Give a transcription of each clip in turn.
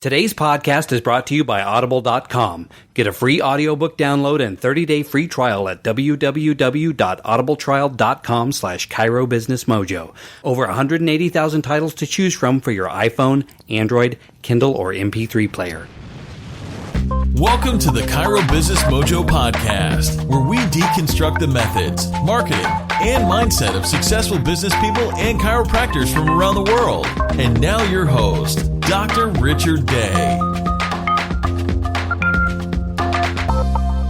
Today's podcast is brought to you by Audible.com. Get a free audiobook download and 30-day free trial at www.audibletrial.com/Cairo Business Mojo. Over 180,000 titles to choose from for your iPhone, Android, Kindle, or MP3 player. Welcome to the Cairo Business Mojo podcast, where we deconstruct the methods, marketing, and mindset of successful business people and chiropractors from around the world. And now your host, Dr. Richard Day.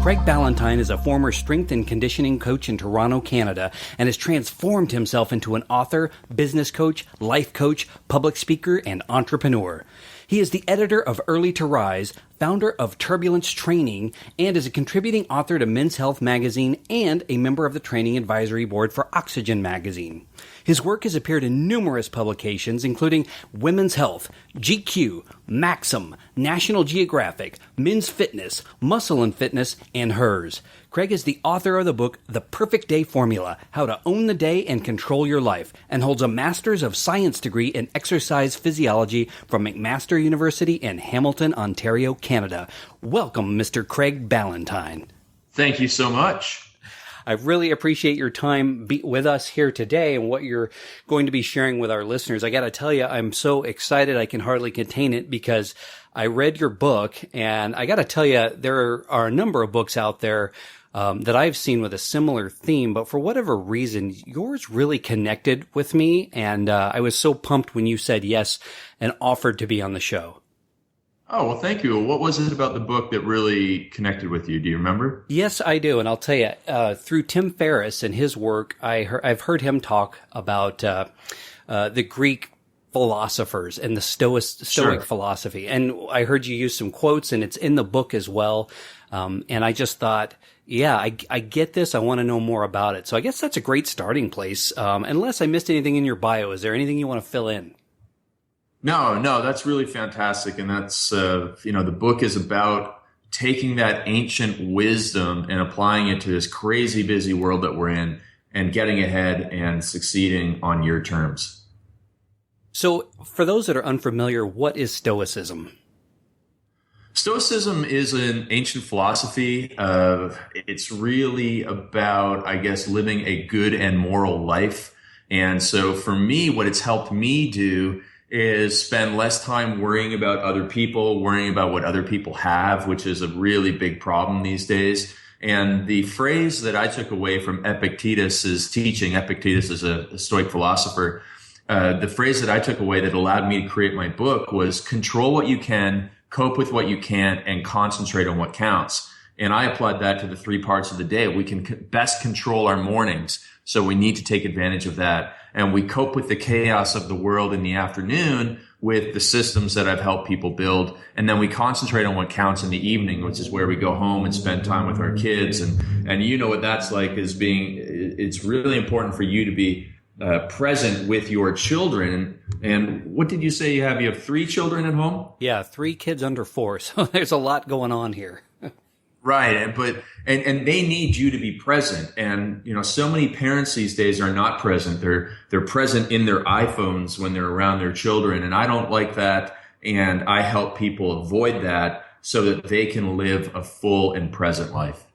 Craig Ballantyne is a former strength and conditioning coach in Toronto, Canada, and has transformed himself into an author, business coach, life coach, public speaker, and entrepreneur. He is the editor of Early to Rise, founder of Turbulence Training, and is a contributing author to Men's Health magazine and a member of the training advisory board for Oxygen magazine. His work has appeared in numerous publications, including Women's Health, GQ, Maxim, National Geographic, Men's Fitness, Muscle and Fitness, and Hers. Craig is the author of the book, The Perfect Day Formula, How to Own the Day and Control Your Life, and holds a Master's of Science degree in Exercise Physiology from McMaster University in Hamilton, Ontario, Canada. Welcome, Mr. Craig Ballantyne. Thank you so much. I really appreciate your time with us here today and what you're going to be sharing with our listeners. I got to tell you, I'm so excited I can hardly contain it because I read your book, and I got to tell you, there are a number of books out there that I've seen with a similar theme, but for whatever reason, yours really connected with me, and I was so pumped when you said yes and offered to be on the show. Oh, well, thank you. What was it about the book that really connected with you? Do you remember? Yes, I do. And I'll tell you, through Tim Ferriss and his work, I've heard him talk about the Greek philosophers and the Stoic philosophy. And I heard you use some quotes, and it's in the book as well. And I just thought, yeah, I get this. I want to know more about it. So I guess that's a great starting place. Unless I missed anything in your bio, is there anything you want to fill in? No, that's really fantastic. And that's, the book is about taking that ancient wisdom and applying it to this crazy busy world that we're in and getting ahead and succeeding on your terms. So for those that are unfamiliar, what is Stoicism? Stoicism is an ancient philosophy. It's really about, I guess, living a good and moral life. And so for me, what it's helped me do is spend less time worrying about other people, worrying about what other people have, which is a really big problem these days. And the phrase that I took away from Epictetus's teaching, Epictetus is a Stoic philosopher, the phrase that I took away that allowed me to create my book was control what you can, cope with what you can't, and concentrate on what counts. And I applied that to the 3 parts of the day. We can best control our mornings, so we need to take advantage of that. And we cope with the chaos of the world in the afternoon with the systems that I've helped people build. And then we concentrate on what counts in the evening, which is where we go home and spend time with our kids. And you know what that's like, it's really important for you to be present with your children. And what did you say you have? You have 3 children at home? Yeah, 3 kids under 4. So there's a lot going on here. Right. But they need you to be present. And, so many parents these days are not present. They're present in their iPhones when they're around their children. And I don't like that. And I help people avoid that so that they can live a full and present life.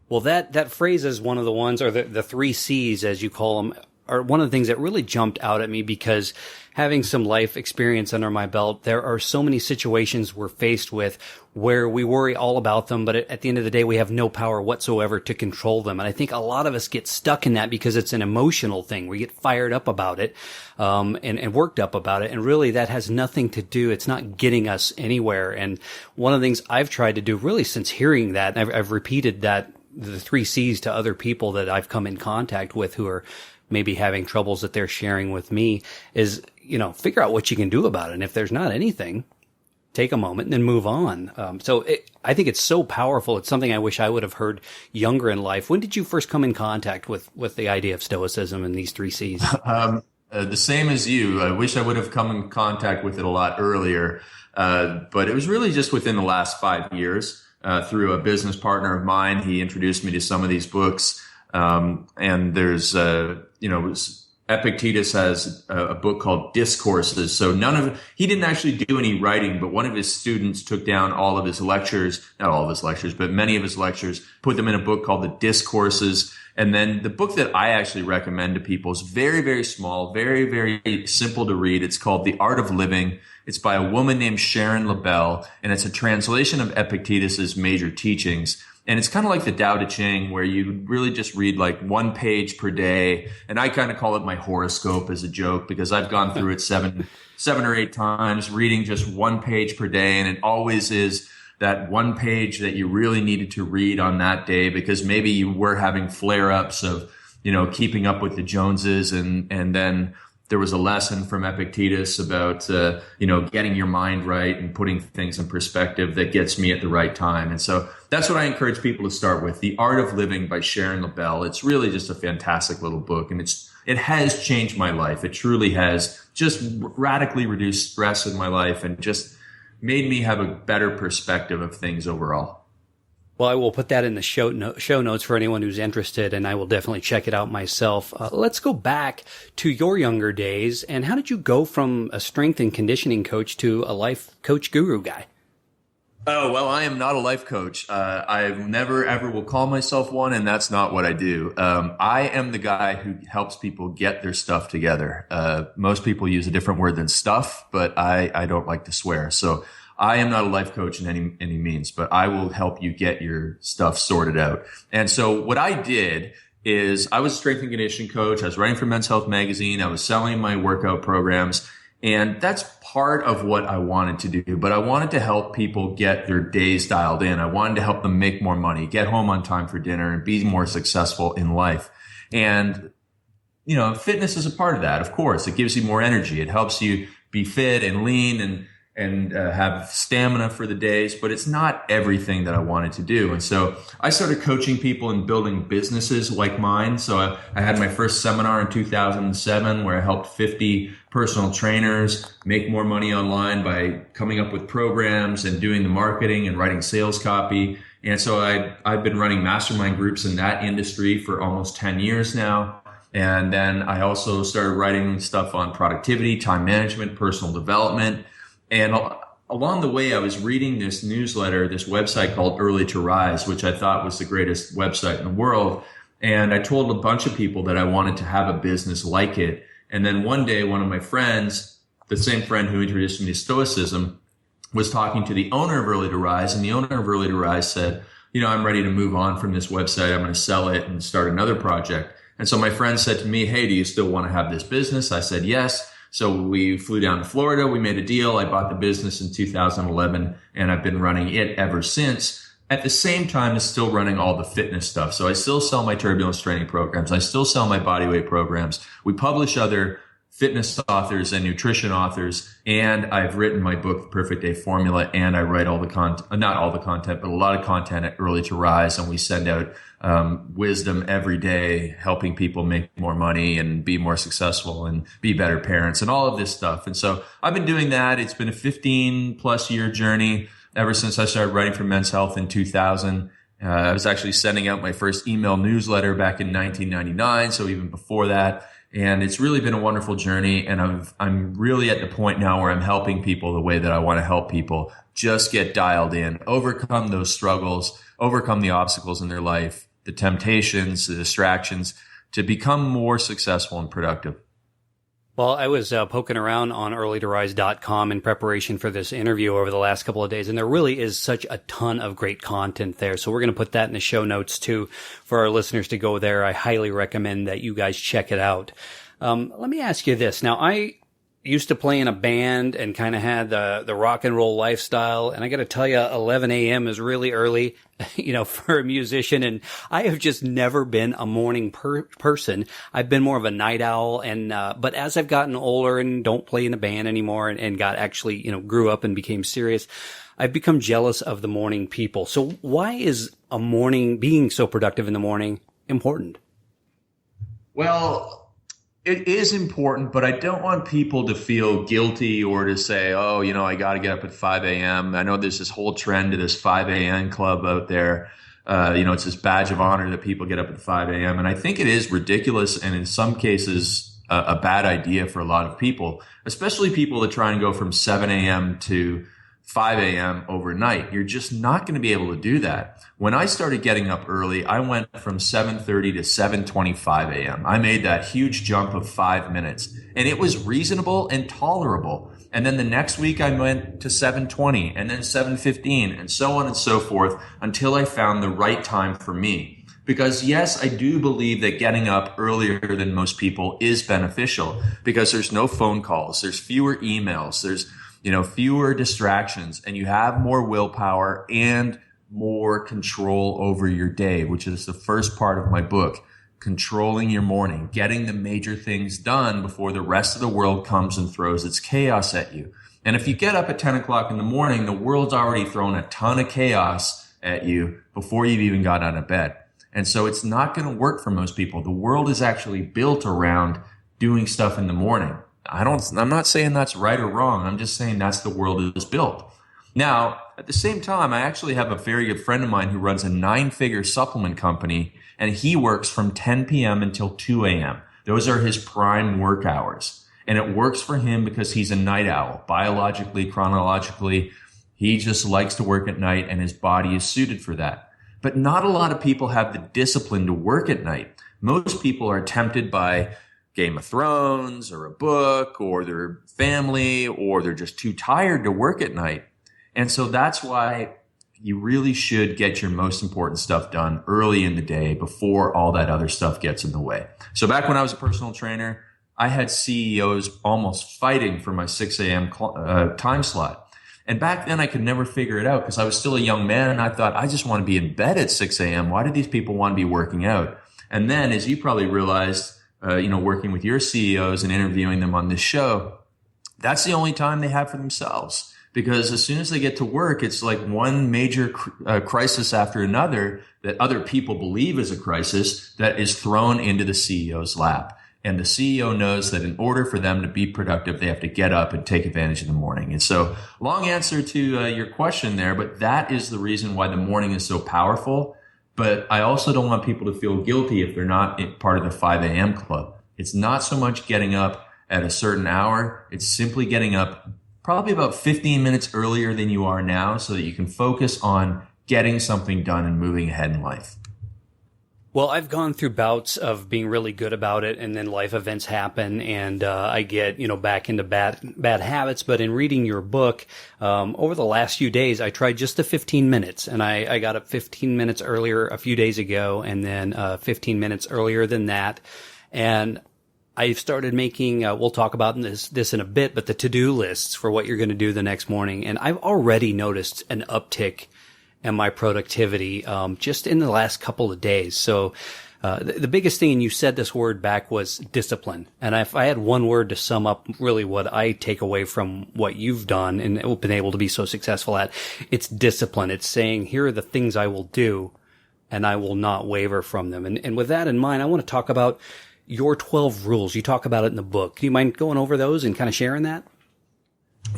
Well, that phrase is one of the ones, or the 3 C's, as you call them, are one of the things that really jumped out at me because having some life experience under my belt, there are so many situations we're faced with where we worry all about them, but at the end of the day, we have no power whatsoever to control them. And I think a lot of us get stuck in that because it's an emotional thing. We get fired up about it, and worked up about it. And really that has nothing to do. It's not getting us anywhere. And one of the things I've tried to do really since hearing that, and I've repeated that, the 3 C's to other people that I've come in contact with who are maybe having troubles that they're sharing with me is, figure out what you can do about it. And if there's not anything, take a moment and then move on. I think it's so powerful. It's something I wish I would have heard younger in life. When did you first come in contact with the idea of Stoicism and these 3 C's? The same as you. I wish I would have come in contact with it a lot earlier. But it was really just within the last 5 years, through a business partner of mine. He introduced me to some of these books. And there's, Epictetus has a book called Discourses. So he didn't actually do any writing, but one of his students took down all of his lectures, not all of his lectures, but many of his lectures, put them in a book called the Discourses. And then the book that I actually recommend to people is very, very small, very, very simple to read. It's called The Art of Living. It's by a woman named Sharon Labelle, and it's a translation of Epictetus's major teachings. And it's kind of like the Tao Te Ching, where you really just read like one page per day. And I kind of call it my horoscope as a joke, because I've gone through it seven or eight times, reading just one page per day. And it always is that one page that you really needed to read on that day, because maybe you were having flare-ups of, keeping up with the Joneses. And then there was a lesson from Epictetus about, getting your mind right and putting things in perspective that gets me at the right time. And so that's what I encourage people to start with. The Art of Living by Sharon Labelle. It's really just a fantastic little book, and it has changed my life. It truly has just radically reduced stress in my life and just made me have a better perspective of things overall. Well, I will put that in the show notes for anyone who's interested, and I will definitely check it out myself. Let's go back to your younger days, and how did you go from a strength and conditioning coach to a life coach guru guy? Oh, well, I am not a life coach. I've never, ever will call myself one, and that's not what I do. I am the guy who helps people get their stuff together. Most people use a different word than stuff, but I don't like to swear. So I am not a life coach in any means, but I will help you get your stuff sorted out. And so what I did is I was a strength and conditioning coach. I was writing for Men's Health Magazine. I was selling my workout programs. And that's part of what I wanted to do. But I wanted to help people get their days dialed in. I wanted to help them make more money, get home on time for dinner, and be more successful in life. And, fitness is a part of that. Of course, it gives you more energy. It helps you be fit and lean and have stamina for the days, but it's not everything that I wanted to do. And so I started coaching people and building businesses like mine. So I had my first seminar in 2007 where I helped 50 personal trainers make more money online by coming up with programs and doing the marketing and writing sales copy. And so I've been running mastermind groups in that industry for almost 10 years now. And then I also started writing stuff on productivity, time management, personal development. And along the way, I was reading this newsletter, this website called Early to Rise, which I thought was the greatest website in the world. And I told a bunch of people that I wanted to have a business like it. And then one day, one of my friends, the same friend who introduced me to Stoicism, was talking to the owner of Early to Rise. And the owner of Early to Rise said, I'm ready to move on from this website. I'm going to sell it and start another project. And so my friend said to me, hey, do you still want to have this business? I said, yes. So we flew down to Florida. We made a deal. I bought the business in 2011, and I've been running it ever since. At the same time as still running all the fitness stuff. So I still sell my turbulence training programs. I still sell my bodyweight programs. We publish other fitness authors and nutrition authors. And I've written my book, The Perfect Day Formula, and I write all the content, not all the content, but a lot of content at Early to Rise. And we send out wisdom every day, helping people make more money and be more successful and be better parents and all of this stuff. And so I've been doing that. It's been a 15 plus year journey ever since I started writing for Men's Health in 2000. I was actually sending out my first email newsletter back in 1999. So even before that. And it's really been a wonderful journey. And I'm really at the point now where I'm helping people the way that I want to help people. Just get dialed in, overcome those struggles, overcome the obstacles in their life, the temptations, the distractions, to become more successful and productive. Well, I was poking around on earlytorise.com in preparation for this interview over the last couple of days, and there really is such a ton of great content there. So we're going to put that in the show notes too for our listeners to go there. I highly recommend that you guys check it out. Let me ask you this. Now, I used to play in a band and kind of had the rock and roll lifestyle. And I got to tell you, 11 a.m. is really early, for a musician. And I have just never been a morning person. I've been more of a night owl. And, but as I've gotten older and don't play in a band anymore and got actually, grew up and became serious, I've become jealous of the morning people. So why is being so productive in the morning important? Well, it is important, but I don't want people to feel guilty or to say, oh, I got to get up at 5 a.m. I know there's this whole trend to this 5 a.m. club out there. It's this badge of honor that people get up at 5 a.m. And I think it is ridiculous. And in some cases, a bad idea for a lot of people, especially people that try and go from 7 a.m. to 5 a.m. overnight. You're just not going to be able to do that. When I started getting up early, I went from 7:30 to 7:25 a.m. I made that huge jump of 5 minutes, and it was reasonable and tolerable. And then the next week I went to 7:20 and then 7:15 and so on and so forth until I found the right time for me. Because yes, I do believe that getting up earlier than most people is beneficial because there's no phone calls, there's fewer emails, there's fewer distractions, and you have more willpower and more control over your day, which is the first part of my book, controlling your morning, getting the major things done before the rest of the world comes and throws its chaos at you. And if you get up at 10 o'clock in the morning, the world's already thrown a ton of chaos at you before you've even got out of bed. And so it's not going to work for most people. The world is actually built around doing stuff in the morning. I'm not saying that's right or wrong. I'm just saying that's the world it is built. Now, at the same time, I actually have a very good friend of mine who runs a 9-figure supplement company, and he works from 10 p.m. until 2 a.m. Those are his prime work hours. And it works for him because he's a night owl. Biologically, chronologically, he just likes to work at night, and his body is suited for that. But not a lot of people have the discipline to work at night. Most people are tempted by Game of Thrones or a book or their family, or they're just too tired to work at night. And so that's why you really should get your most important stuff done early in the day before all that other stuff gets in the way. So back when I was a personal trainer, I had CEOs almost fighting for my 6 a.m. Time slot. And back then I could never figure it out because I was still a young man, and I thought, I just want to be in bed at 6 a.m. Why do these people want to be working out? And then, as you probably realized, working with your CEOs and interviewing them on this show, that's the only time they have for themselves. Because as soon as they get to work, it's like one major crisis after another that other people believe is a crisis that is thrown into the CEO's lap. And the CEO knows that in order for them to be productive, they have to get up and take advantage of the morning. And so, long answer to your question there, but that is the reason why the morning is so powerful. But I also don't want people to feel guilty if they're not part of the 5 a.m. club. It's not so much getting up at a certain hour. It's simply getting up probably about 15 minutes earlier than you are now so that you can focus on getting something done and moving ahead in life. Well, I've gone through bouts of being really good about it, and then life events happen, and I get, back into bad habits. But in reading your book, over the last few days, I tried just the 15 minutes, and I got up 15 minutes earlier a few days ago, and then 15 minutes earlier than that, and I've started making, we'll talk about this in a bit, but the to-do lists for what you're going to do the next morning, and I've already noticed an uptick and my productivity just in the last couple of days. So the biggest thing, and you said this word back, was discipline. And if I had one word to sum up really what I take away from what you've done and been able to be so successful at, it's discipline. It's saying, here are the things I will do, and I will not waver from them. And with that in mind, I want to talk about your 12 rules. You talk about it in the book. Do you mind going over those and kind of sharing that?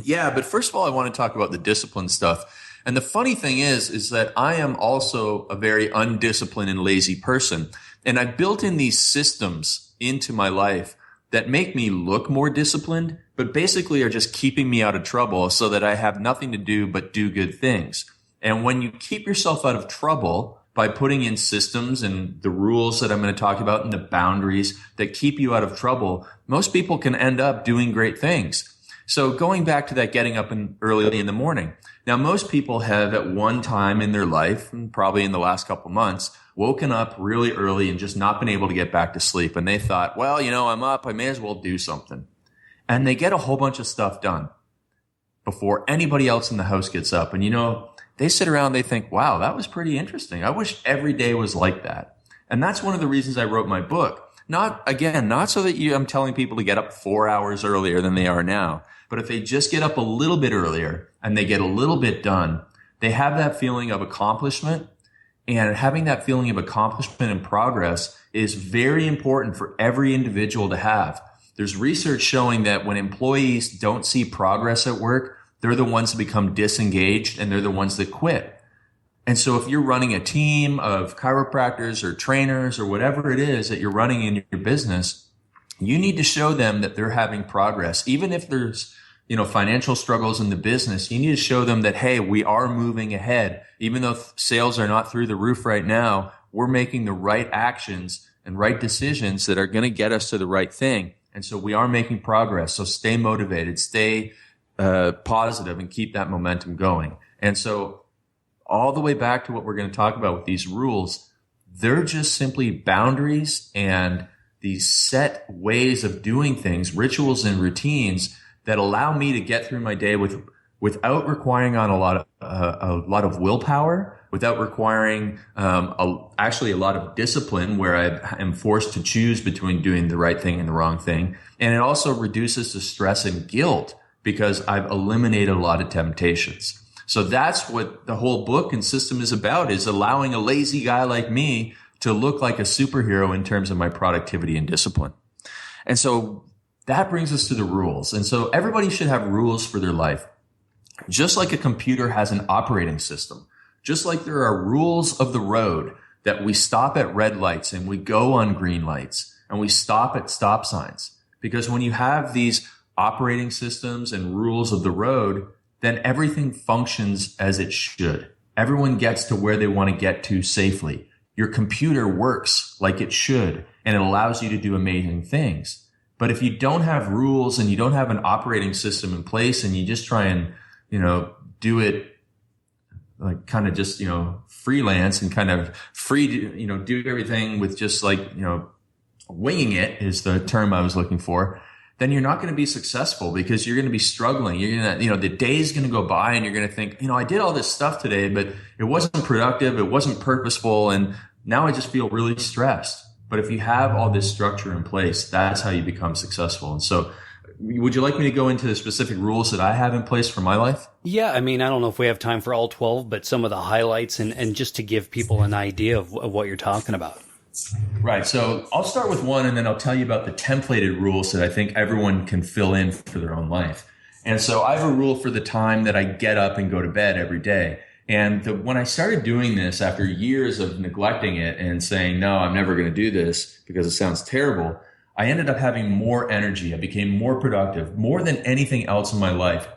Yeah, but first of all, I want to talk about the discipline stuff. And the funny thing is that I am also a very undisciplined and lazy person. And I built in these systems into my life that make me look more disciplined, but basically are just keeping me out of trouble so that I have nothing to do but do good things. And when you keep yourself out of trouble by putting in systems and the rules that I'm going to talk about and the boundaries that keep you out of trouble, most people can end up doing great things. So going back to that getting up early in the morning. Now, most people have at one time in their life, and probably in the last couple months, woken up really early and just not been able to get back to sleep. And they thought, well, I'm up, I may as well do something. And they get a whole bunch of stuff done before anybody else in the house gets up. And they sit around, they think, wow, that was pretty interesting. I wish every day was like that. And that's one of the reasons I wrote my book. Not so that I'm telling people to get up 4 hours earlier than they are now. But if they just get up a little bit earlier and they get a little bit done, they have that feeling of accomplishment. And having that feeling of accomplishment and progress is very important for every individual to have. There's research showing that when employees don't see progress at work, they're the ones that become disengaged and they're the ones that quit. And so if you're running a team of chiropractors or trainers or whatever it is that you're running in your business, you need to show them that they're having progress. Even if there's, financial struggles in the business, you need to show them that, hey, we are moving ahead. Even though sales are not through the roof right now, we're making the right actions and right decisions that are going to get us to the right thing. And so we are making progress. So stay motivated, stay positive, and keep that momentum going. And so all the way back to what we're going to talk about with these rules, they're just simply boundaries and these set ways of doing things, rituals and routines that allow me to get through my day without requiring on a lot of willpower, without requiring actually a lot of discipline, where I am forced to choose between doing the right thing and the wrong thing. And it also reduces the stress and guilt because I've eliminated a lot of temptations. So that's what the whole book and system is about, is allowing a lazy guy like me to look like a superhero in terms of my productivity and discipline. And so that brings us to the rules. And so everybody should have rules for their life. Just like a computer has an operating system, just like there are rules of the road that we stop at red lights and we go on green lights and we stop at stop signs. Because when you have these operating systems and rules of the road, then everything functions as it should. Everyone gets to where they want to get to safely. Your computer works like it should, and it allows you to do amazing things. But if you don't have rules and you don't have an operating system in place and you just try and, do it like kind of just, freelance and kind of do everything with just like, winging it is the term I was looking for, then you're not going to be successful because you're going to be struggling. You're going to, the day's going to go by and you're going to think, I did all this stuff today, but it wasn't productive. It wasn't purposeful. And now I just feel really stressed. But if you have all this structure in place, that's how you become successful. And so would you like me to go into the specific rules that I have in place for my life? Yeah, I don't know if we have time for all 12, but some of the highlights and just to give people an idea of what you're talking about. Right. So I'll start with one, and then I'll tell you about the templated rules that I think everyone can fill in for their own life. And so I have a rule for the time that I get up and go to bed every day. And when I started doing this after years of neglecting it and saying, no, I'm never going to do this because it sounds terrible, I ended up having more energy. I became more productive, more than anything else in my life,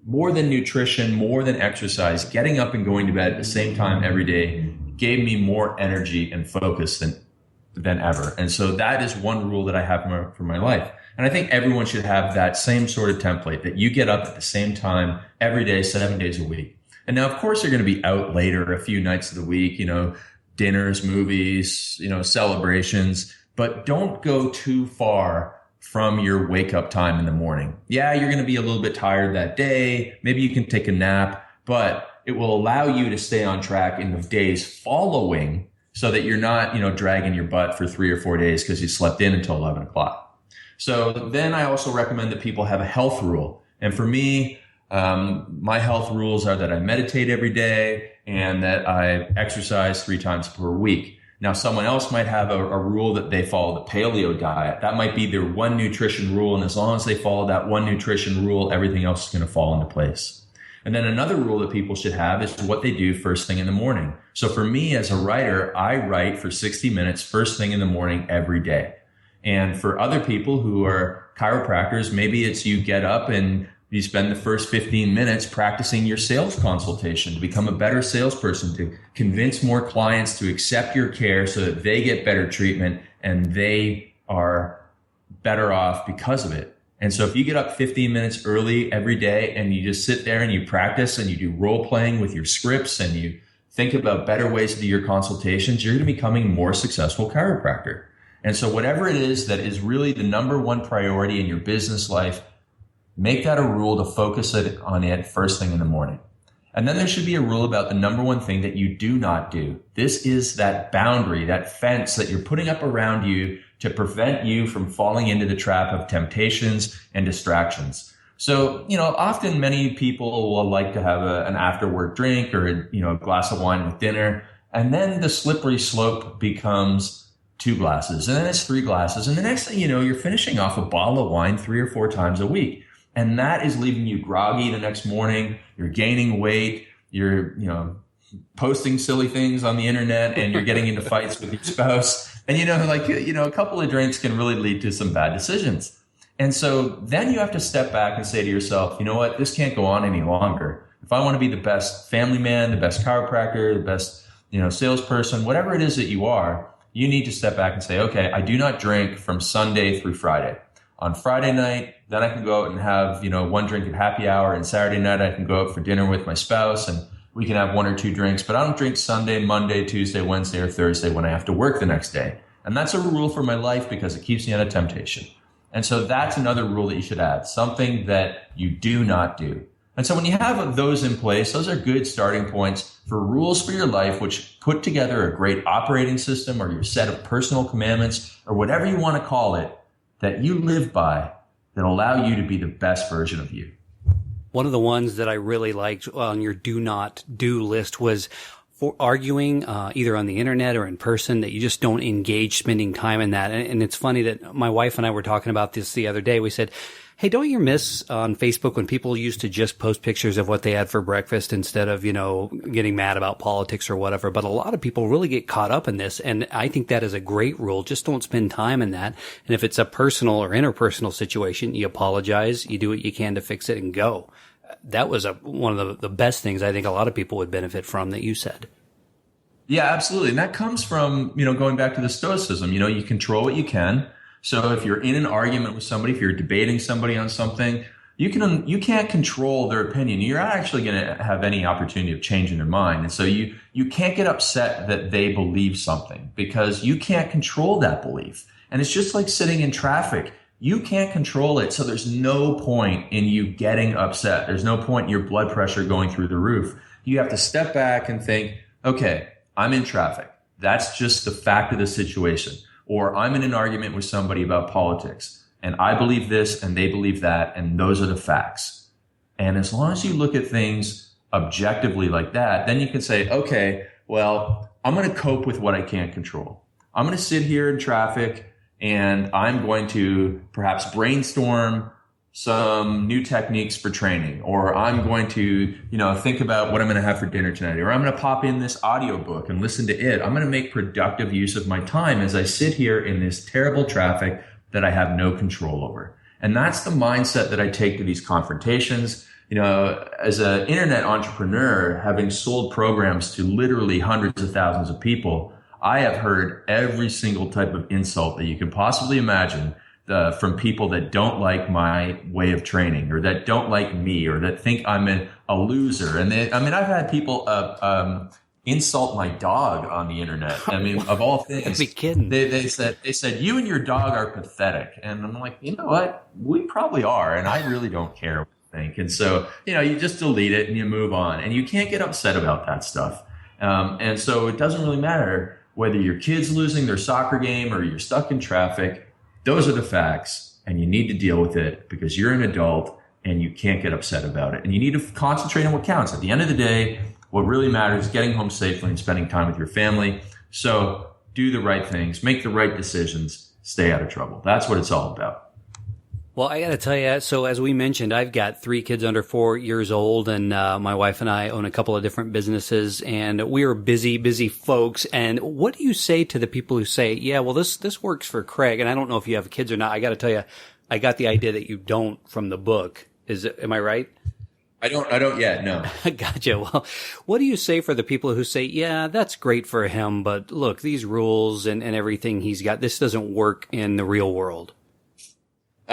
more than nutrition, more than exercise. Getting up and going to bed at the same time every day gave me more energy and focus than ever. And so that is one rule that I have for my life. And I think everyone should have that same sort of template, that you get up at the same time every day, 7 days a week. And now, of course, you're going to be out later a few nights of the week, dinners, movies, celebrations, but don't go too far from your wake up time in the morning. Yeah, you're going to be a little bit tired that day. Maybe you can take a nap, but it will allow you to stay on track in the days following so that you're not, dragging your butt for 3 or 4 days because you slept in until 11 o'clock. So then I also recommend that people have a health rule. And for me, my health rules are that I meditate every day and that I exercise 3 times per week. Now, someone else might have a rule that they follow the paleo diet. That might be their one nutrition rule. And as long as they follow that one nutrition rule, everything else is going to fall into place. And then another rule that people should have is what they do first thing in the morning. So for me as a writer, I write for 60 minutes first thing in the morning every day. And for other people who are chiropractors, maybe it's you get up and you spend the first 15 minutes practicing your sales consultation to become a better salesperson, to convince more clients to accept your care so that they get better treatment and they are better off because of it. And so if you get up 15 minutes early every day and you just sit there and you practice and you do role playing with your scripts and you think about better ways to do your consultations, you're going to be becoming a more successful chiropractor. And so whatever it is that is really the number one priority in your business life, make that a rule to focus on it first thing in the morning. And then there should be a rule about the number one thing that you do not do. This is that boundary, that fence that you're putting up around you to prevent you from falling into the trap of temptations and distractions. So, often many people will like to have an after work drink or, a glass of wine with dinner. And then the slippery slope becomes 2 glasses, and then it's 3 glasses. And the next thing you know, you're finishing off a bottle of wine 3 or 4 times a week. And that is leaving you groggy the next morning. You're gaining weight. You're, posting silly things on the internet and you're getting into fights with your spouse. And, a couple of drinks can really lead to some bad decisions. And so then you have to step back and say to yourself, you know what, this can't go on any longer. If I want to be the best family man, the best chiropractor, the best, salesperson, whatever it is that you are, you need to step back and say, okay, I do not drink from Sunday through Friday. On Friday night, then I can go out and have, one drink at happy hour. And Saturday night, I can go out for dinner with my spouse and we can have one or two drinks. But I don't drink Sunday, Monday, Tuesday, Wednesday, or Thursday when I have to work the next day. And that's a rule for my life because it keeps me out of temptation. And so that's another rule that you should add, something that you do not do. And so when you have those in place, those are good starting points for rules for your life, which put together a great operating system or your set of personal commandments or whatever you want to call it that you live by that allow you to be the best version of you. One of the ones that I really liked on your do not do list was for arguing, either on the internet or in person, that you just don't engage spending time in that. And it's funny that my wife and I were talking about this the other day. We said, hey, don't you miss on Facebook when people used to just post pictures of what they had for breakfast instead of, getting mad about politics or whatever? But a lot of people really get caught up in this. And I think that is a great rule. Just don't spend time in that. And if it's a personal or interpersonal situation, you apologize, you do what you can to fix it and go. That was one of the best things I think a lot of people would benefit from that you said. Yeah, absolutely. And that comes from, going back to the Stoicism, you control what you can. So if you're in an argument with somebody, if you're debating somebody on something, you can't control their opinion. You're not actually going to have any opportunity of changing their mind. And so you can't get upset that they believe something because you can't control that belief. And it's just like sitting in traffic. You can't control it. So there's no point in you getting upset. There's no point in your blood pressure going through the roof. You have to step back and think, okay, I'm in traffic. That's just the fact of the situation. Or I'm in an argument with somebody about politics and I believe this and they believe that. And those are the facts. And as long as you look at things objectively like that, then you can say, okay, well, I'm going to cope with what I can't control. I'm going to sit here in traffic and I'm going to perhaps brainstorm some new techniques for training, or I'm going to, think about what I'm going to have for dinner tonight, or I'm going to pop in this audiobook and listen to it. I'm going to make productive use of my time as I sit here in this terrible traffic that I have no control over. And that's the mindset that I take to these confrontations. As an internet entrepreneur, having sold programs to literally hundreds of thousands of people, I have heard every single type of insult that you can possibly imagine from people that don't like my way of training or that don't like me or that think I'm a loser. And I've had people insult my dog on the internet. Of all things, be kidding. They said, you and your dog are pathetic. And I'm like, you know what? We probably are. And I really don't care what you think. And so, you just delete it and you move on and you can't get upset about that stuff. And so it doesn't really matter whether your kid's losing their soccer game or you're stuck in traffic. Those are the facts and you need to deal with it because you're an adult and you can't get upset about it. And you need to concentrate on what counts. At the end of the day, what really matters is getting home safely and spending time with your family. So do the right things, make the right decisions, stay out of trouble. That's what it's all about. Well, I got to tell you, so as we mentioned, I've got 3 kids under 4 years old, and my wife and I own a couple of different businesses, and we are busy folks. And what do you say to the people who say, yeah, well, this works for Craig, and I don't know if you have kids or not. I got to tell you, I got the idea that you don't from the book. Am I right? I don't yet, no. Gotcha. Well, what do you say for the people who say, yeah, that's great for him, but look, these rules and everything he's got, this doesn't work in the real world?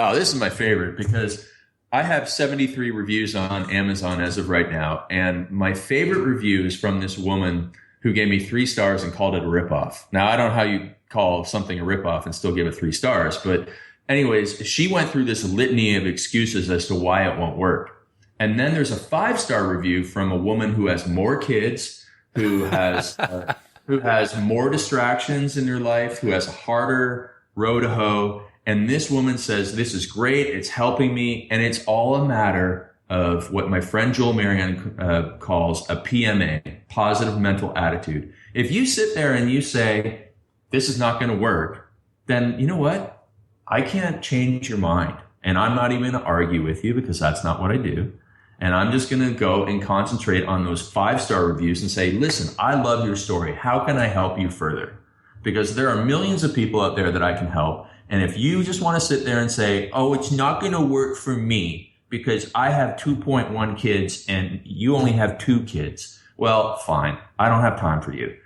Oh, this is my favorite because I have 73 reviews on Amazon as of right now. And my favorite review is from this woman who gave me 3 stars and called it a ripoff. Now, I don't know how you call something a ripoff and still give it 3 stars. But anyways, she went through this litany of excuses as to why it won't work. And then there's a 5-star review from a woman who has more kids, who has more distractions in her life, who has a harder row to hoe. And this woman says, this is great. It's helping me. And it's all a matter of what my friend Joel Marion calls a PMA, positive mental attitude. If you sit there and you say, this is not going to work, then you know what? I can't change your mind. And I'm not even going to argue with you because that's not what I do. And I'm just going to go and concentrate on those 5-star reviews and say, listen, I love your story. How can I help you further? Because there are millions of people out there that I can help. And if you just want to sit there and say, oh, it's not going to work for me because I have 2.1 kids and you only have 2 kids. Well, fine. I don't have time for you.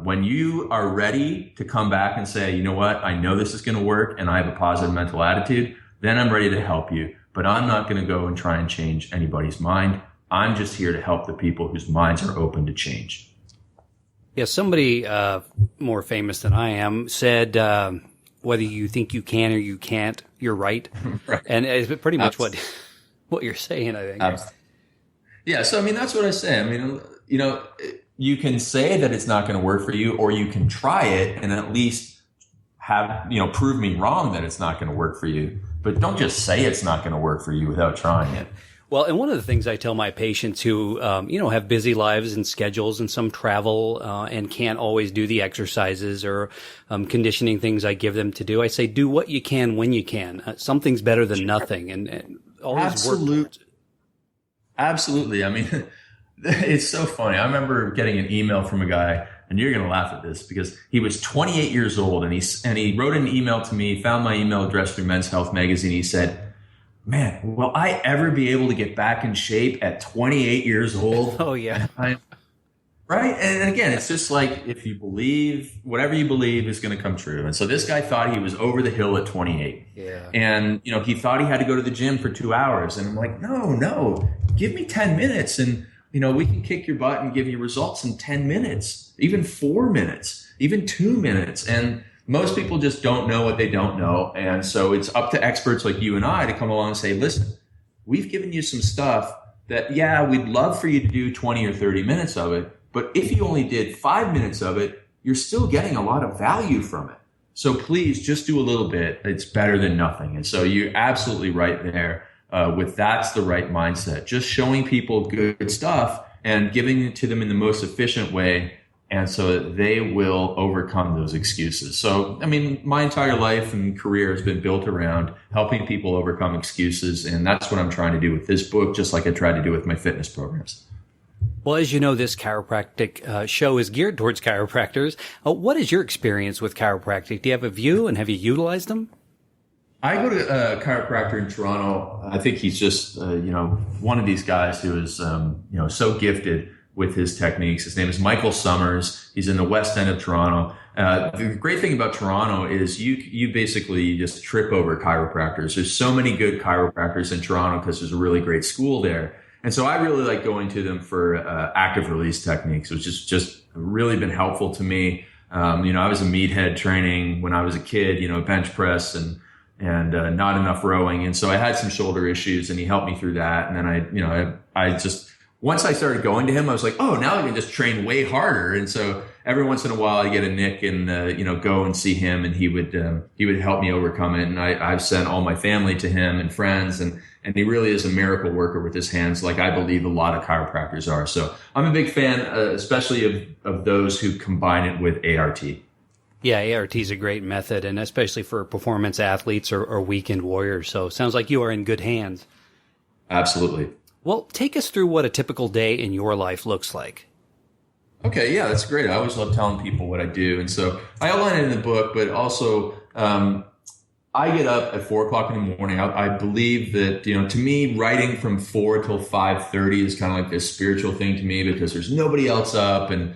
When you are ready to come back and say, you know what, I know this is going to work and I have a positive mental attitude, then I'm ready to help you. But I'm not going to go and try and change anybody's mind. I'm just here to help the people whose minds are open to change. Yeah, somebody more famous than I am said, whether you think you can or you can't, you're right. Right. And it's pretty much what you're saying, I think. Yeah, so I mean, that's what I say. I mean, you know, you can say that it's not going to work for you, or you can try it and at least have, you know, prove me wrong that it's not going to work for you. But don't just say it's not going to work for you without trying it. Well, and one of the things I tell my patients who, have busy lives and schedules and some travel, and can't always do the exercises or, conditioning things I give them to do, I say, do what you can when you can. Something's better than nothing, and always work. Absolutely. I mean, it's so funny. I remember getting an email from a guy, and you're going to laugh at this because he was 28 years old, and he wrote an email to me, found my email address through Men's Health magazine. He said, man, will I ever be able to get back in shape at 28 years old? Oh, yeah. Right? And again, it's just like, if you believe, whatever you believe is going to come true. And so this guy thought he was over the hill at 28. Yeah. And, you know, he thought he had to go to the gym for 2 hours. And I'm like, no, give me 10 minutes. And, you know, we can kick your butt and give you results in 10 minutes, even 4 minutes, even 2 minutes. And most people just don't know what they don't know. And so it's up to experts like you and I to come along and say, listen, we've given you some stuff that, yeah, we'd love for you to do 20 or 30 minutes of it. But if you only did 5 minutes of it, you're still getting a lot of value from it. So please just do a little bit. It's better than nothing. And so you're absolutely right there with that's the right mindset. Just showing people good stuff and giving it to them in the most efficient way. And so that they will overcome those excuses. So, I mean, my entire life and career has been built around helping people overcome excuses. And that's what I'm trying to do with this book, just like I try to do with my fitness programs. Well, as you know, this chiropractic show is geared towards chiropractors. What is your experience with chiropractic? Do you have a view, and have you utilized them? I go to a chiropractor in Toronto. I think he's just, one of these guys who is, so gifted with his techniques. His name is Michael Summers. He's in the West End of Toronto. The great thing about Toronto is you basically just trip over chiropractors. There's so many good chiropractors in Toronto because there's a really great school there. And so I really like going to them for active release techniques, which has just really been helpful to me. I was a meathead training when I was a kid, bench press and not enough rowing. And so I had some shoulder issues and he helped me through that. And then I just, once I started going to him, I was like, oh, now I can just train way harder. And so every once in a while I get a nick and, go and see him and he would help me overcome it. And I've sent all my family to him and friends and he really is a miracle worker with his hands, like I believe a lot of chiropractors are. So I'm a big fan, especially of those who combine it with ART. Yeah, ART is a great method, and especially for performance athletes or weekend warriors. So it sounds like you are in good hands. Absolutely. Well, take us through what a typical day in your life looks like. Okay, yeah, that's great. I always love telling people what I do. And so I outline it in the book, but also I get up at 4 o'clock in the morning. I believe that, to me, writing from 4 till 5:30 is kind of like this spiritual thing to me because there's nobody else up and,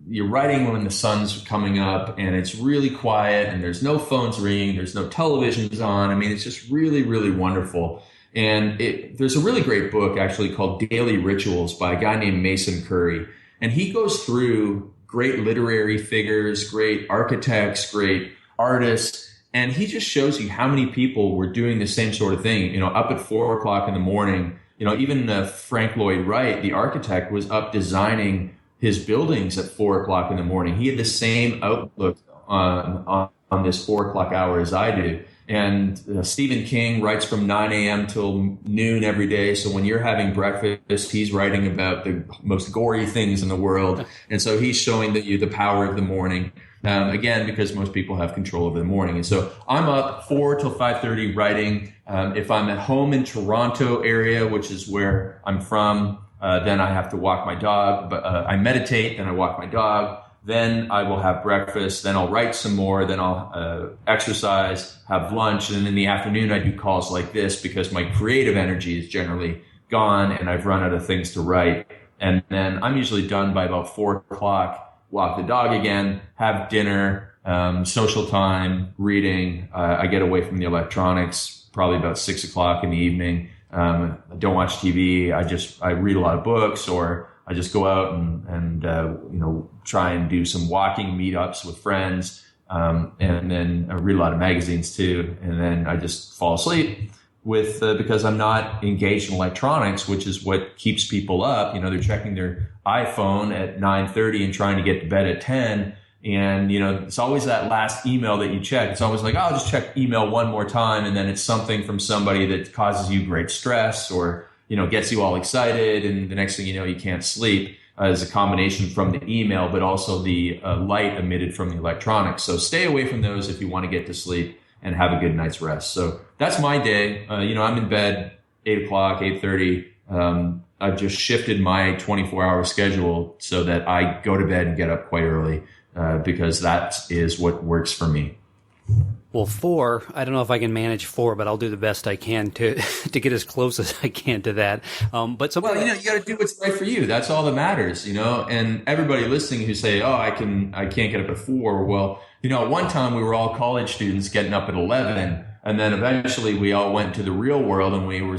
you're writing when the sun's coming up and it's really quiet and there's no phones ringing. There's no televisions on. I mean, it's just really, really wonderful. And there's a really great book actually called Daily Rituals by a guy named Mason Curry. And he goes through great literary figures, great architects, great artists. And he just shows you how many people were doing the same sort of thing, up at 4 o'clock in the morning. Even Frank Lloyd Wright, the architect, was up designing his buildings at 4 o'clock in the morning. He had the same outlook on this 4 o'clock hour as I do. And Stephen King writes from 9 a.m. till noon every day. So when you're having breakfast, he's writing about the most gory things in the world. And so he's showing you the power of the morning. Again, because most people have control over the morning. And so I'm up 4 till 5:30 writing. If I'm at home in Toronto area, which is where I'm from, then I have to walk my dog. But I meditate, then I walk my dog. Then I will have breakfast. Then I'll write some more. Then I'll exercise, have lunch. And then in the afternoon, I do calls like this because my creative energy is generally gone and I've run out of things to write. And then I'm usually done by about 4 o'clock. Walk the dog again, have dinner, social time, reading. I get away from the electronics probably about 6 o'clock in the evening. I don't watch TV. I read a lot of books, or I just go out and try and do some walking meetups with friends. And then I read a lot of magazines too. And then I just fall asleep because I'm not engaged in electronics, which is what keeps people up. They're checking their iPhone at 9:30 and trying to get to bed at 10. And, it's always that last email that you check. It's always like, oh, I'll just check email one more time. And then it's something from somebody that causes you great stress or, gets you all excited. And the next thing you know, you can't sleep. As a combination from the email, but also the light emitted from the electronics. So stay away from those if you want to get to sleep and have a good night's rest. So that's my day. I'm in bed 8 o'clock, 8:30. I've just shifted my 24-hour schedule so that I go to bed and get up quite early because that is what works for me. Well, 4, I don't know if I can manage 4, but I'll do the best I can to get as close as I can to that. You got to do what's right for you. That's all that matters, and everybody listening who say, oh, I can't get up at 4. Well, at one time we were all college students getting up at 11, and then eventually we all went to the real world and we were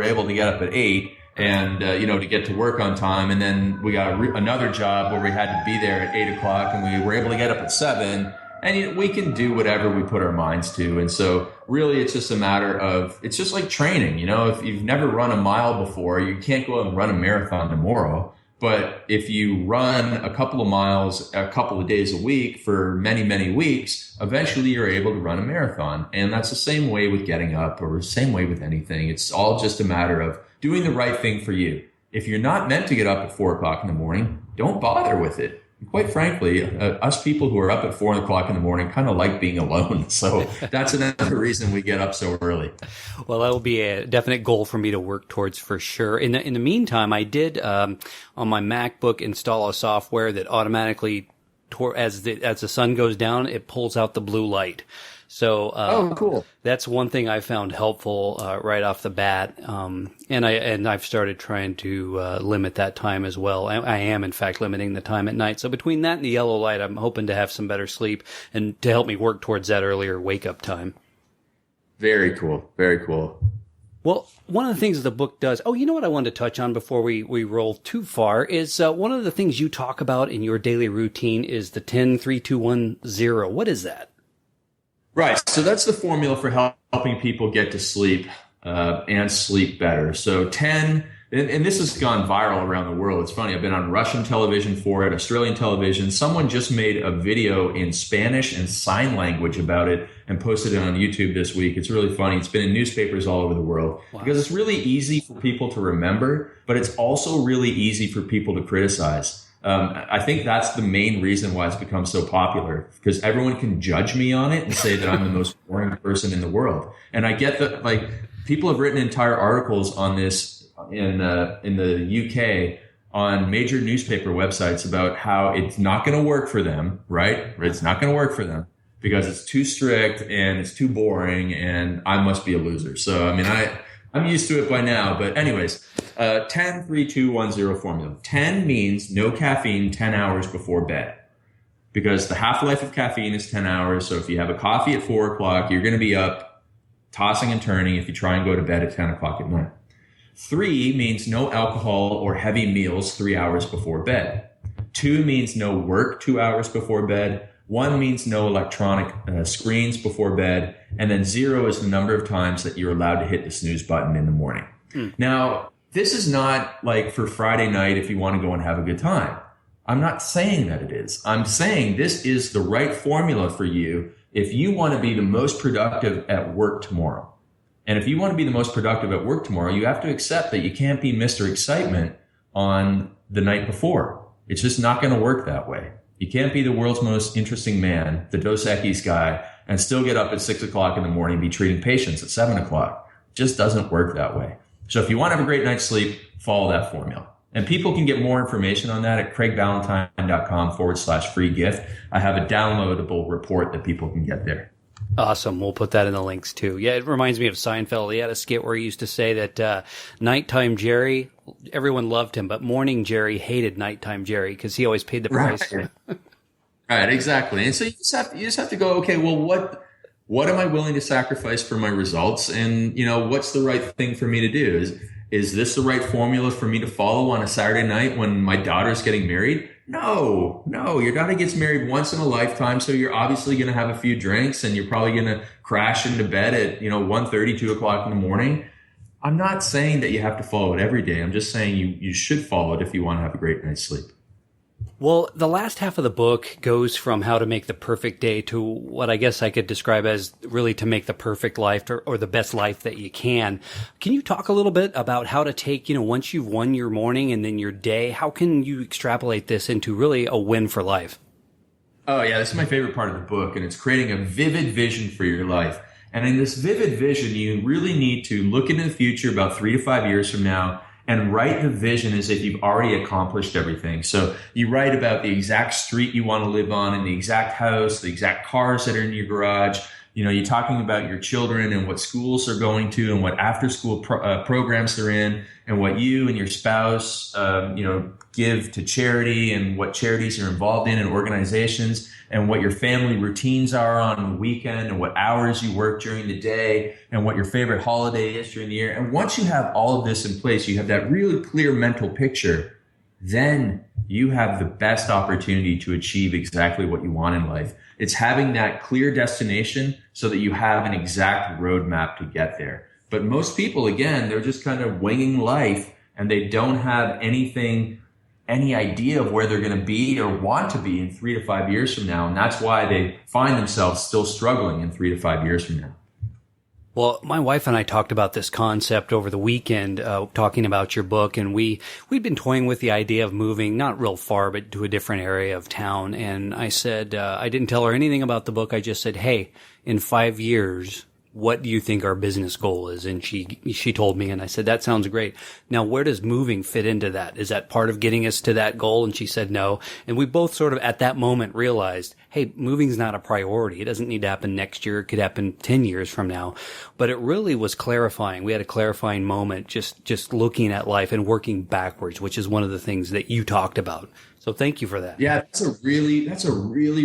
able to get up at 8 and, to get to work on time. And then we got another job where we had to be there at 8 o'clock and we were able to get up at 7. And we can do whatever we put our minds to. And so really it's just a matter of, it's just like training. If you've never run a mile before, you can't go out and run a marathon tomorrow. But if you run a couple of miles, a couple of days a week for many, many weeks, eventually you're able to run a marathon. And that's the same way with getting up or the same way with anything. It's all just a matter of doing the right thing for you. If you're not meant to get up at 4 o'clock in the morning, don't bother with it. Quite frankly, us people who are up at 4 o'clock in the morning kind of like being alone. So that's another reason we get up so early. Well, that will be a definite goal for me to work towards for sure. In the meantime, I did on my MacBook install a software that automatically, as the sun goes down, it pulls out the blue light. So, cool. That's one thing I found helpful right off the bat. And I've started trying to limit that time as well. I am in fact limiting the time at night. So between that and the yellow light, I'm hoping to have some better sleep and to help me work towards that earlier wake up time. Very cool. Very cool. Well, one of the things the book does, you know what I wanted to touch on before we roll too far is one of the things you talk about in your daily routine is the 10-3-2-1-0. What is that? Right. So that's the formula for helping people get to sleep and sleep better. So 10, and this has gone viral around the world. It's funny. I've been on Russian television for it, Australian television. Someone just made a video in Spanish and sign language about it and posted it on YouTube this week. It's really funny. It's been in newspapers all over the world. Wow. Because it's really easy for people to remember, but it's also really easy for people to criticize. I think that's the main reason why it's become so popular, because everyone can judge me on it and say that I'm the most boring person in the world. And I get that, people have written entire articles on this in the UK on major newspaper websites about how it's not going to work for them, right? It's not going to work for them because it's too strict and it's too boring and I must be a loser. So, I'm used to it by now, but anyways, 10-3-2-1-0 formula. 10 means no caffeine 10 hours before bed because the half-life of caffeine is 10 hours. So if you have a coffee at 4 o'clock, you're going to be up tossing and turning if you try and go to bed at 10 o'clock at night. 3 means no alcohol or heavy meals 3 hours before bed. 2 means no work 2 hours before bed. 1 means no electronic screens before bed. And then 0 is the number of times that you're allowed to hit the snooze button in the morning. Now, this is not like for Friday night if you want to go and have a good time. I'm not saying that it is. I'm saying this is the right formula for you if you want to be the most productive at work tomorrow. And if you want to be the most productive at work tomorrow, you have to accept that you can't be Mr. Excitement on the night before. It's just not going to work that way. You can't be the world's most interesting man, the Dos Equis guy, and still get up at 6 o'clock in the morning and be treating patients at 7 o'clock. It just doesn't work that way. So if you want to have a great night's sleep, follow that formula. And people can get more information on that at craigballantyne.com/free gift. I have a downloadable report that people can get there. Awesome. We'll put that in the links too. Yeah, it reminds me of Seinfeld. He had a skit where he used to say that nighttime Jerry, everyone loved him, but morning Jerry hated nighttime Jerry because he always paid the price. Right. Right, exactly. And so you just have to go, okay, well, what am I willing to sacrifice for my results? And, what's the right thing for me to do? Is this the right formula for me to follow on a Saturday night when my daughter's getting married? No, your daughter gets married once in a lifetime. So you're obviously going to have a few drinks and you're probably going to crash into bed at, 1:30, 2 o'clock in the morning. I'm not saying that you have to follow it every day. I'm just saying you should follow it if you want to have a great night's sleep. Well, the last half of the book goes from how to make the perfect day to what I guess I could describe as really to make the perfect life or the best life that you can. Can you talk a little bit about how to take, once you've won your morning and then your day, how can you extrapolate this into really a win for life? Oh, yeah, this is my favorite part of the book, and it's creating a vivid vision for your life. And in this vivid vision, you really need to look into the future about 3 to 5 years from now and write the vision as if you've already accomplished everything. So you write about the exact street you want to live on and the exact house, the exact cars that are in your garage. You're talking about your children and what schools they're going to and what after-school programs they're in and what you and your spouse, give to charity and what charities are involved in and organizations and what your family routines are on the weekend and what hours you work during the day and what your favorite holiday is during the year. And once you have all of this in place, you have that really clear mental picture, then you have the best opportunity to achieve exactly what you want in life. It's having that clear destination so that you have an exact roadmap to get there. But most people, again, they're just kind of winging life and they don't have any idea of where they're going to be or want to be in 3 to 5 years from now. And that's why they find themselves still struggling in 3 to 5 years from now. Well, my wife and I talked about this concept over the weekend, talking about your book, and we'd been toying with the idea of moving not real far, but to a different area of town. And I said, I didn't tell her anything about the book. I just said, hey, in 5 years, what do you think our business goal is? And she told me, and I said, that sounds great. Now, where does moving fit into that? Is that part of getting us to that goal? And she said no. And we both sort of at that moment realized, hey, moving's not a priority. It doesn't need to happen next year. It could happen 10 years from now. But it really was clarifying. We had a clarifying moment just looking at life and working backwards, which is one of the things that you talked about. So thank you for that. Yeah, that's a really,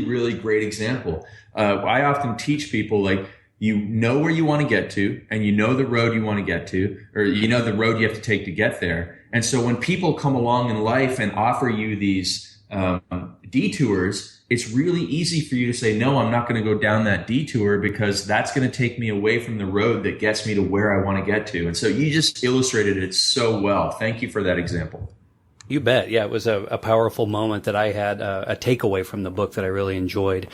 really great example. I often teach people, like, you know where you want to get to and you know the road you want to get to, or you know the road you have to take to get there. And so when people come along in life and offer you these detours, it's really easy for you to say, no, I'm not going to go down that detour because that's going to take me away from the road that gets me to where I want to get to. And so you just illustrated it so well. Thank you for that example. You bet. Yeah, it was a powerful moment that I had, a takeaway from the book that I really enjoyed.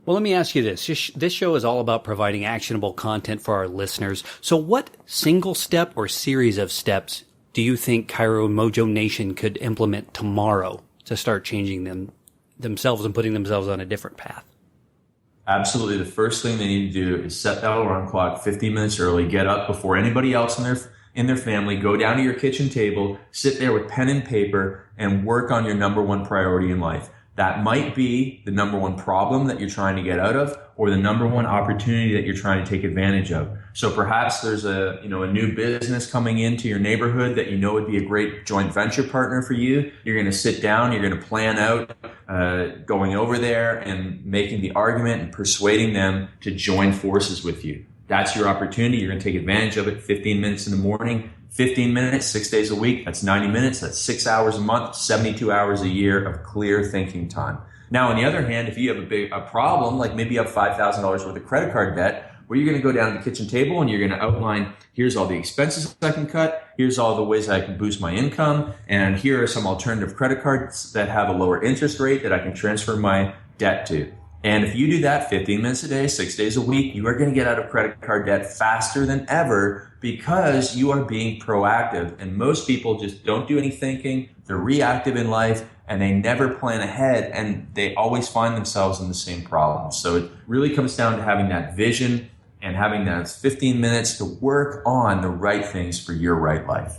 Well, let me ask you this. This show is all about providing actionable content for our listeners. So what single step or series of steps do you think Chiro Mojo Nation could implement tomorrow to start changing themselves and putting themselves on a different path? Absolutely. The first thing they need to do is set that alarm clock 15 minutes early, get up before anybody else in their family, go down to your kitchen table, sit there with pen and paper, and work on your number one priority in life. That might be the number one problem that you're trying to get out of, or the number one opportunity that you're trying to take advantage of. So perhaps there's a new business coming into your neighborhood that would be a great joint venture partner for you. You're going to sit down, you're going to plan out going over there and making the argument and persuading them to join forces with you. That's your opportunity. You're going to take advantage of it. 15 minutes in the morning, 15 minutes, 6 days a week. That's 90 minutes. That's 6 hours a month, 72 hours a year of clear thinking time. Now, on the other hand, if you have a problem, like maybe you have $5,000 worth of credit card debt, well, you're going to go down to the kitchen table and you're going to outline, here's all the expenses I can cut. Here's all the ways I can boost my income. And here are some alternative credit cards that have a lower interest rate that I can transfer my debt to. And if you do that 15 minutes a day, 6 days a week, you are going to get out of credit card debt faster than ever because you are being proactive. And most people just don't do any thinking. They're reactive in life and they never plan ahead, and they always find themselves in the same problem. So it really comes down to having that vision and having that 15 minutes to work on the right things for your right life.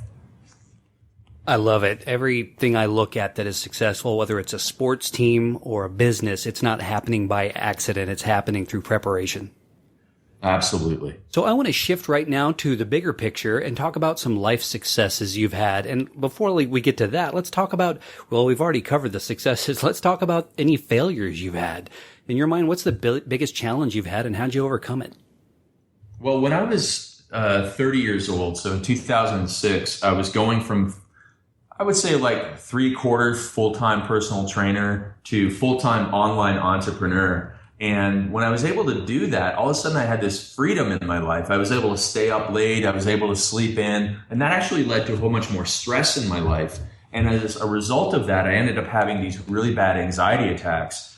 I love it. Everything I look at that is successful, whether it's a sports team or a business, it's not happening by accident. It's happening through preparation. Absolutely. So I want to shift right now to the bigger picture and talk about some life successes you've had. And before we get to that, let's talk about, well, we've already covered the successes. Let's talk about any failures you've had. In your mind, what's the biggest challenge you've had and how'd you overcome it? Well, when I was 30 years old, so in 2006, I was going from, I would say, like 3/4 full-time personal trainer to full-time online entrepreneur. And when I was able to do that, all of a sudden I had this freedom in my life. I was able to stay up late. I was able to sleep in. And that actually led to a whole much more stress in my life. And as a result of that, I ended up having these really bad anxiety attacks.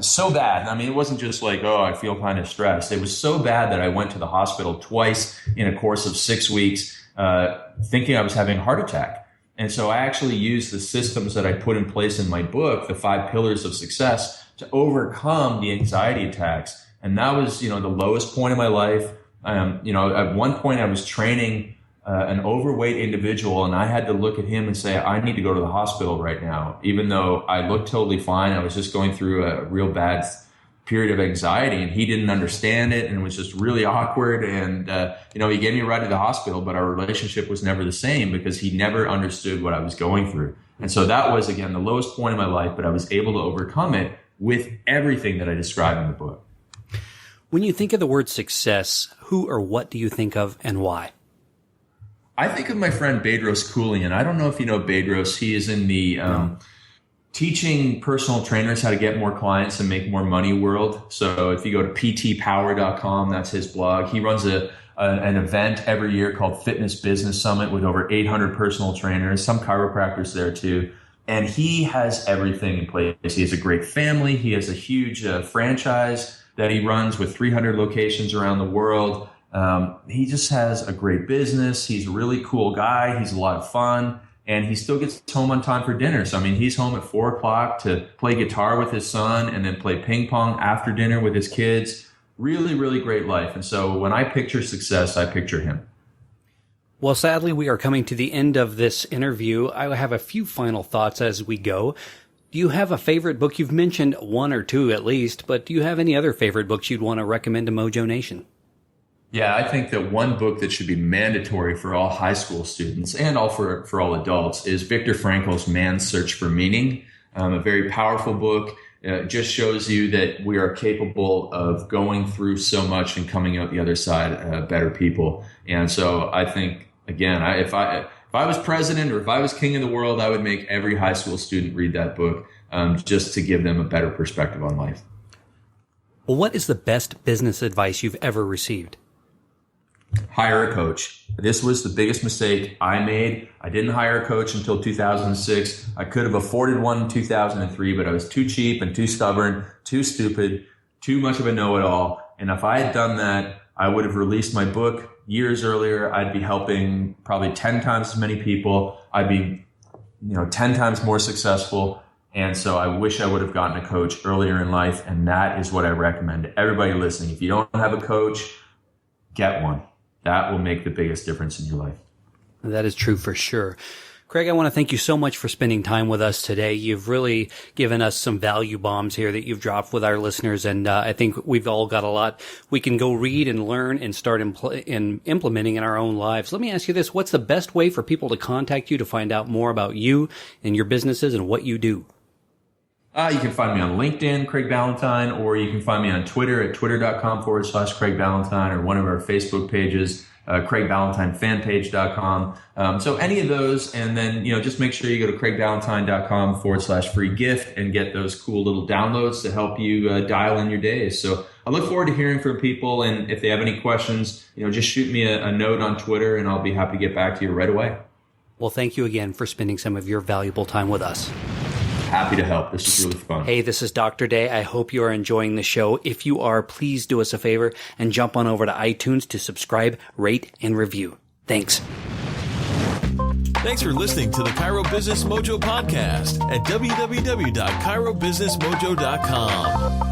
So bad. I mean, it wasn't just like, oh, I feel kind of stressed. It was so bad that I went to the hospital twice in a course of 6 weeks, thinking I was having a heart attack. And so I actually used the systems that I put in place in my book, the 5 pillars of success, to overcome the anxiety attacks. And that was, the lowest point in my life. At one point I was training an overweight individual, and I had to look at him and say, I need to go to the hospital right now. Even though I looked totally fine, I was just going through a real bad period of anxiety, and he didn't understand it, and it was just really awkward. And, he gave me a ride to the hospital, but our relationship was never the same because he never understood what I was going through. And so that was, again, the lowest point in my life, but I was able to overcome it with everything that I describe in the book. When you think of the word success, who or what do you think of and why? I think of my friend Bedros Keuilian. I don't know if you know Bedros. He is in the teaching personal trainers how to get more clients and make more money world. So if you go to ptpower.com, that's his blog. He runs an event every year called Fitness Business Summit with over 800 personal trainers, some chiropractors there too. And he has everything in place. He has a great family. He has a huge franchise that he runs with 300 locations around the world. He just has a great business. He's a really cool guy. He's a lot of fun. And he still gets home on time for dinner. So, he's home at 4:00 to play guitar with his son and then play ping pong after dinner with his kids. Really, really great life. And so when I picture success, I picture him. Well, sadly, we are coming to the end of this interview. I have a few final thoughts as we go. Do you have a favorite book? You've mentioned one or two at least, but do you have any other favorite books you'd want to recommend to Mojo Nation? Yeah, I think that one book that should be mandatory for all high school students and all for all adults is Viktor Frankl's Man's Search for Meaning. A very powerful book. It just shows you that we are capable of going through so much and coming out the other side better people. And so I think, again, if I was president or if I was king of the world, I would make every high school student read that book just to give them a better perspective on life. Well, what is the best business advice you've ever received? Hire a coach. This was the biggest mistake I made. I didn't hire a coach until 2006. I could have afforded one in 2003, but I was too cheap and too stubborn, too stupid, too much of a know-it-all. And if I had done that, I would have released my book years earlier. I'd be helping probably 10 times as many people. I'd be, 10 times more successful. And so I wish I would have gotten a coach earlier in life. And that is what I recommend to everybody listening. If you don't have a coach, get one. That will make the biggest difference in your life. That is true for sure. Craig, I want to thank you so much for spending time with us today. You've really given us some value bombs here that you've dropped with our listeners, and I think we've all got a lot we can go read and learn and start implementing in our own lives. Let me ask you this. What's the best way for people to contact you to find out more about you and your businesses and what you do? You can find me on LinkedIn, Craig Ballantyne, or you can find me on Twitter at twitter.com/Craig Ballantyne, or one of our Facebook pages, CraigBallantyneFanpage.com. So any of those, and then, just make sure you go to CraigBallantyne.com/free gift and get those cool little downloads to help you dial in your days. So I look forward to hearing from people. And if they have any questions, just shoot me a note on Twitter and I'll be happy to get back to you right away. Well, thank you again for spending some of your valuable time with us. happy to help. This is really fun. Hey, this is Dr. Day. I hope you are enjoying the show. If you are, please do us a favor and jump on over to iTunes to subscribe, rate, and review. Thanks. Thanks for listening to the Chiro Business Mojo podcast at www.chirobusinessmojo.com.